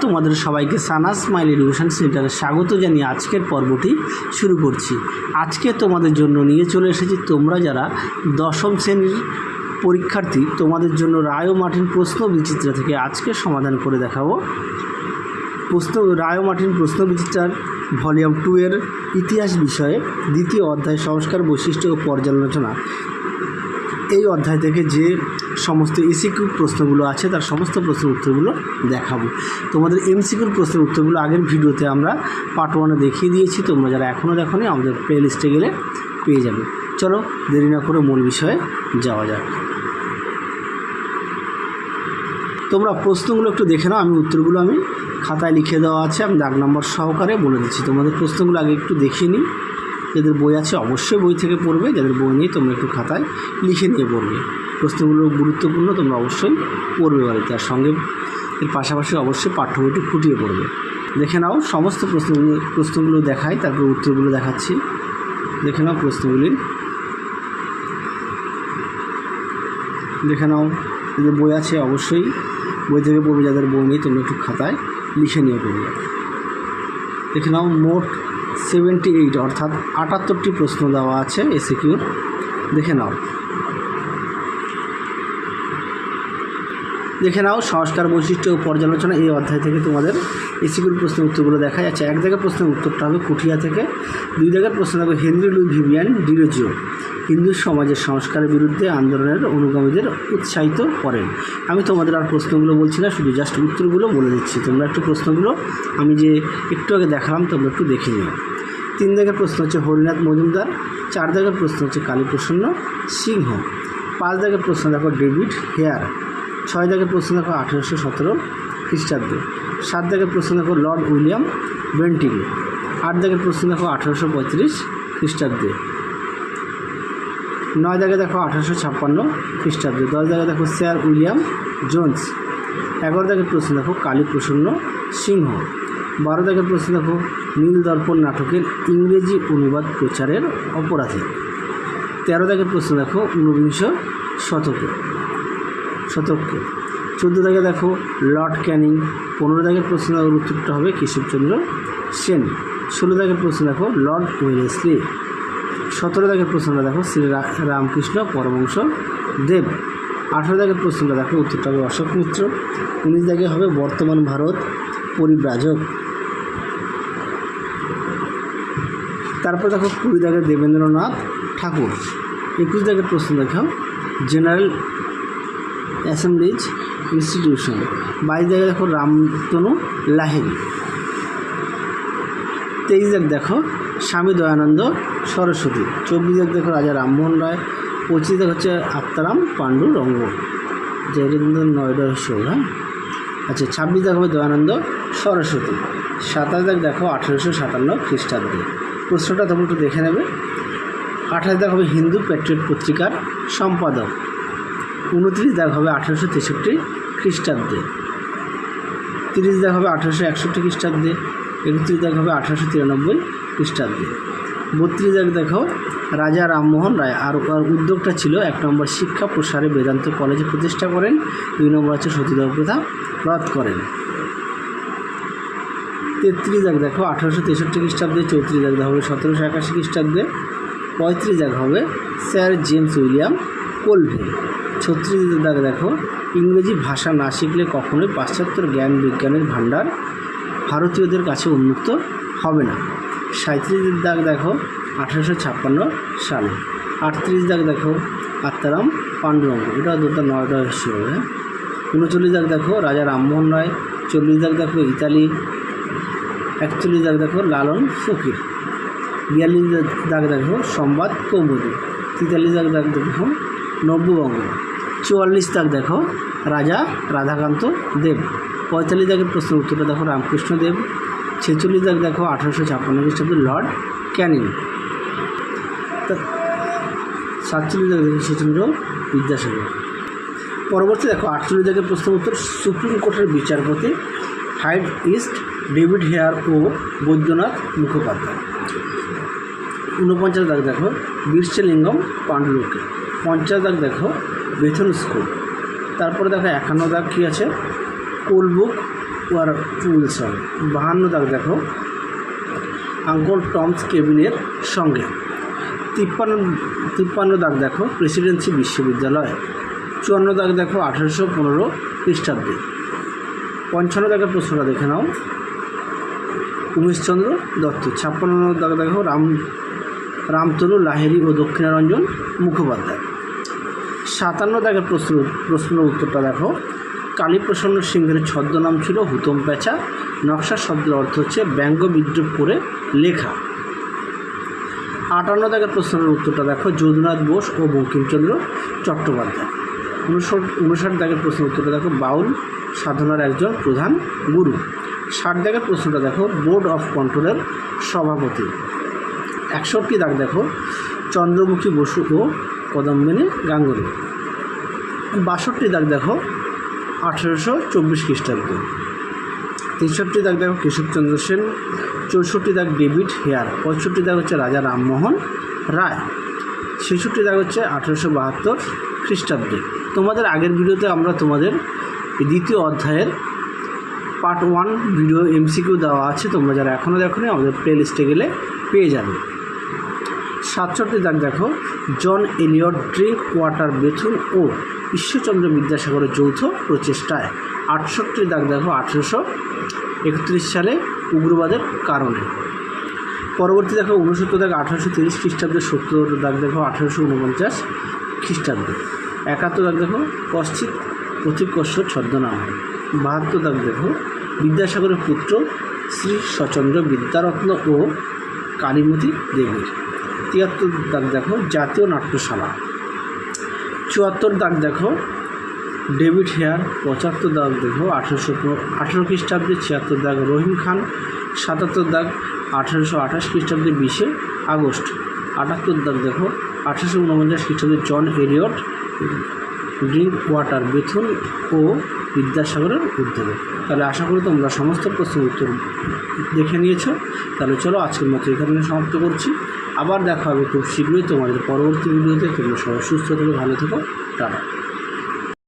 তোমাদের সবাইকে সানা smile education সেন্টারে স্বাগত জানিয়ে আজকের পর্বটি শুরু করছি। আজকে তোমাদের জন্য নিয়ে চলে এসেছি তোমরা যারা দশম শ্রেণীর পরীক্ষার্থী, তোমাদের জন্য রায় ও মার্টিন প্রশ্ন বিচিত্রা থেকে আজকে সমাধান করে দেখাবো। রায় ও মার্টিন প্রশ্ন বিচিত্রার ভলিউম 2 এর ইতিহাস বিষয়ে দ্বিতীয় অধ্যায় সংস্কার বৈশিষ্ট্য ও পর্যালোচনা। এই অধ্যায় থেকে যে সমস্ত এমসিকিউ প্রশ্নগুলো আছে তার সমস্ত প্রশ্নের উত্তরগুলো দেখাবো। তোমাদের এমসিকিউর প্রশ্নের উত্তরগুলো আগের ভিডিওতে আমরা পার্ট 1-এ দেখিয়ে দিয়েছি। তোমরা যারা এখনও দেখোনি আমাদের প্লে লিস্টে গেলে পেয়ে যাবে। চলো দেরি না করে মূল বিষয়ে যাওয়া যাক। তোমরা প্রশ্নগুলো একটু দেখে নাও, আমি উত্তরগুলো খাতায় লিখে দেওয়া আছে, আমি দাগ নম্বর সহকারে বলে দিচ্ছি। তোমাদের প্রশ্নগুলো আগে একটু দেখিয়ে নিই। যাদের বই আছে অবশ্যই বই থেকে পড়বে, যাদের বই নেই তোমরা একটু খাতায় লিখে নিয়ে পড়বে। প্রশ্নগুলো গুরুত্বপূর্ণ, তোমরা অবশ্যই পড়বে বাড়িতে, আর সঙ্গে এর পাশাপাশি অবশ্যই পাঠ্য বইটি খুঁটিয়ে পড়বে। দেখে নাও সমস্ত প্রশ্নগুলো দেখাই, তারপর উত্তরগুলো দেখাচ্ছি। দেখে নাও প্রশ্নগুলি, দেখে নাও। যদি বই আছে অবশ্যই বই থেকে পড়বে, যাদের বই নেই তোমরা একটু খাতায় লিখে নিয়ে পড়বে। দেখে নাও মোট 78 অর্থাৎ 78টি প্রশ্ন দেওয়া আছে এসিকিউর। দেখে নাও সংস্কার বৈশিষ্ট্য ও পর্যালোচনা এই অধ্যায় থেকে তোমাদের এসিকিউর প্রশ্নের উত্তরগুলো দেখা যাচ্ছে। এক দাগের প্রশ্নের উত্তরটা হবে কুঠিয়া থেকে। 2 দাগের প্রশ্ন থাকবে Henry Louis Vivian Derozio Hindu সমাজের সংস্কারের বিরুদ্ধে আন্দোলনের অনুগামীদের উৎসাহিত করেন। আমি তোমাদের আর প্রশ্নগুলো বলছি না, শুধু জাস্ট উত্তরগুলো বলে দিচ্ছি। তোমরা একটু প্রশ্নগুলো আমি যে একটু আগে দেখালাম তোমরা একটু দেখে নিও। 3 দাগের প্রশ্ন হচ্ছে হরিনাথ মজুমদার। 4 দাগের প্রশ্ন হচ্ছে কালীপ্রসন্ন সিংহ। 5 দাগের প্রশ্ন দেখো ডেভিড হেয়ার। 6 দাগের প্রশ্ন দেখো 1817 খ্রিস্টাব্দে। 7 দাগের প্রশ্ন দেখো লর্ড উইলিয়াম বেন্টিং। 8 দাগের প্রশ্ন দেখো 1835 খ্রিস্টাব্দে। 9 দাগে দেখো 1856 খ্রিস্টাব্দে। 10 দাগে দেখো স্যার উইলিয়াম জোন্স। 11 দাগের প্রশ্ন দেখো কালীপ্রসন্ন সিংহ। 12 দাগের প্রশ্ন দেখো নীল দর্পণ নাটকের ইংরেজি অনুবাদ প্রচারের অপরাধী। 13 দাগের প্রশ্ন দেখো ঊনবিংশ শতকে। 14 দাগে দেখো লর্ড ক্যানিং। 15 দাগের প্রশ্ন উত্তরটা হবে কেশবচন্দ্র সেন। 16 দাগের প্রশ্ন দেখো লর্ড ওয়েলেসলি। 17 দাগের প্রশ্নটা দেখো শ্রী রামকৃষ্ণ পরমহংস দেব। 18 দাগের প্রশ্নটা দেখো উত্তরটা হবে অশোক মিত্র। 19 দাগে হবে বর্তমান ভারত পরিব্রাজক। তারপর দেখো 20 দাগের দেবেন্দ্রনাথ ঠাকুর। 21 দাগের প্রশ্ন দেখো জেনারেল অ্যাসেম্বলিজ ইনস্টিটিউশন। 22 দাগে দেখো রামতনু লাহিড়ী। 23 দাগ দেখো স্বামী দয়ানন্দ সরস্বতী। 24 দাগ দেখো রাজা রামমোহন রায়। 25 দাগ হচ্ছে আত্মারাম পাণ্ডু রঙ্গ, যেটা কিন্তু নয়ডা শো। হ্যাঁ, আচ্ছা। 26 দাগ হবে দয়ানন্দ সরস্বতী। 27 দাগ দেখো 1857 খ্রিস্টাব্দে। প্রশ্নটা তোমরা একটু দেখে নেবে। 28 দাগ হবে হিন্দু প্যাট্রিয়ট পত্রিকার সম্পাদক। 29 দাগ হবে 1863 খ্রিস্টাব্দে। 30 দাগ হবে 1861 খ্রিস্টাব্দে। 31 দাগ হবে 1893 খ্রিস্টাব্দে। 32 দাগ দেখো রাজা রামমোহন রায়। আর উদ্যোগটা ছিল 1 নম্বর শিক্ষা প্রসারে বেদান্ত কলেজ প্রতিষ্ঠা করেন। 2 নম্বর হচ্ছে সতীদাহ প্রথা রদ করেন। 33 দাগ দেখো 1863 খ্রিস্টাব্দে। 34 দাগ হবে 1781 খ্রিস্টাব্দে। 35 দাগ হবে স্যার জেমস উইলিয়াম কোলভিল। 36 দাগ দেখো ইংরেজি ভাষা না শিখলে কখনোই পাশ্চাত্য জ্ঞান বিজ্ঞানের ভাণ্ডার ভারতীয়দের কাছে উন্মুক্ত হবে না। 37 দাগ দেখো 1856 সালে। 38 দাগ দেখো আত্মারাম পাণ্ডুরঙ্গ, এটা 2009 হিসেবে। 39 দাগ দেখো রাজা রামমোহন রায়। 40 দাগ দেখো ইতালি। 41 দাগ দেখো লালন ফকির। 42 দাগ দেখো সংবাদ কৌমুদী। 43 দাগ দেখো নব্যবঙ্গ। 44 দাগ দেখো রাজা রাধাকান্ত দেব। 45 দাগের প্রশ্নের উত্তরটা দেখো রামকৃষ্ণ দেব। 46 দাগ দেখো 1856 খ্রিস্টাব্দে লর্ড ক্যানিং। 47 দাগ দেখো ঈশ্বরচন্দ্র বিদ্যাসাগর। পরবর্তী দেখো 48 দাগের প্রশ্নের উত্তর সুপ্রিম কোর্টের বিচারপতি হাইড ইস্ট ডেভিড হেয়ার ও বৈদ্যনাথ মুখোপাধ্যায়। 49 দাগ দেখো বীরসেলিঙ্গম পাণ্ডুলকে। 50 দাগ দেখো বেথন স্কুল। তারপরে দেখো 51 দাগ কী আছে কোল বুক উইলসন। 52 দাগ দেখো আঙ্কল টমস কেবিনের সঙ্গে। 53 দাগ দেখো প্রেসিডেন্সি বিশ্ববিদ্যালয়। 54 দাগ দেখো 1815 খ্রিস্টাব্দে। 55 দাগের প্রশ্নটা দেখে নাও উমেশচন্দ্র দত্ত। 56 দাগ দেখো রামতনু লাহিড়ী ও দক্ষিণারঞ্জন মুখোপাধ্যায়। 57 দাগের প্রশ্নের উত্তরটা দেখো কালীপ্রসন্ন সিংহের ছদ্মনাম ছিল হুতম প্যাঁচা। নকশা শব্দের অর্থ হচ্ছে ব্যঙ্গ বিদ্রুপ করে লেখা। 58 দাগের প্রশ্নের উত্তরটা দেখো যদুনাথ বোস ও বঙ্কিমচন্দ্র চট্টোপাধ্যায়। 59 দাগের প্রশ্নের উত্তরটা দেখো বাউল সাধনার একজন প্রধান গুরু। 60 দাগের প্রশ্নটা দেখো বোর্ড অফ কন্ট্রোলের সভাপতি। 61 দাগ দেখো চন্দ্রমুখী বসু ও কদম্বিনী গাঙ্গুলি। 62 দাগ দেখো 1824 খ্রিস্টাব্দ। 63 দাগ দেখো কেশবচন্দ্র সেন। 64 দাগ ডেভিড হেয়ার। 65 দাগ হচ্ছে রাজা রামমোহন রায়। 66 দাগ হচ্ছে 1872 খ্রিস্টাব্দে। তোমাদের আগের ভিডিওতে আমরা তোমাদের দ্বিতীয় অধ্যায়ের পার্ট 1 ভিডিও এমসিকিউ দেওয়া আছে, তোমরা যারা এখনও দেখোনি আমাদের প্লে লিস্টে গেলে পেয়ে যাবে। 67 দাগ দেখো জন এলিয়ট ড্রিঙ্ক ওয়াটার বেথুন ও ঈশ্বরচন্দ্র বিদ্যাসাগরের যৌথ প্রচেষ্টায়। 68 দাগ দেখো 1831 সালে উগ্রবাদের কারণে। পরবর্তী দেখো 69 দাগ 1830 খ্রিস্টাব্দে। 70 দাগ দেখো 1849 খ্রিস্টাব্দে। 71 দাগ দেখো কশ্চিৎ প্রতিকর্ষ ছদ্মনাম। 72 দাগ দেখো বিদ্যাসাগরের পুত্র শ্রী সচন্দ্র বিদ্যারত্ন ও কালীমতী দেবীর। 73 দাগ দেখো জাতীয় নাট্যশালা। 74 দাগ দেখো ডেভিড হেয়ার। 75 দাগ দেখো 1818 খ্রিস্টাব্দে। 76 দাগ রহিম খান। 77 দাগ 1828 খ্রিস্টাব্দে 20 আগস্ট। 78 দাগ দেখো 1849 খ্রিস্টাব্দে জন এলিয়ট ড্রিঙ্ক ওয়াটার বেথুন ও বিদ্যাসাগরের উদ্যোগে। তাহলে আশা করি তোমরা সমস্ত প্রশ্নের উত্তর দেখে নিয়েছো। তাহলে চলো আজকের মতো এখানে সমাপ্ত করছি। আবার দেখা হবে খুব শীঘ্রই তোমাদের পরবর্তী ভিডিওতে। তোমরা সবাই সুস্থ থেকো, ভালো থেকো, টাটা।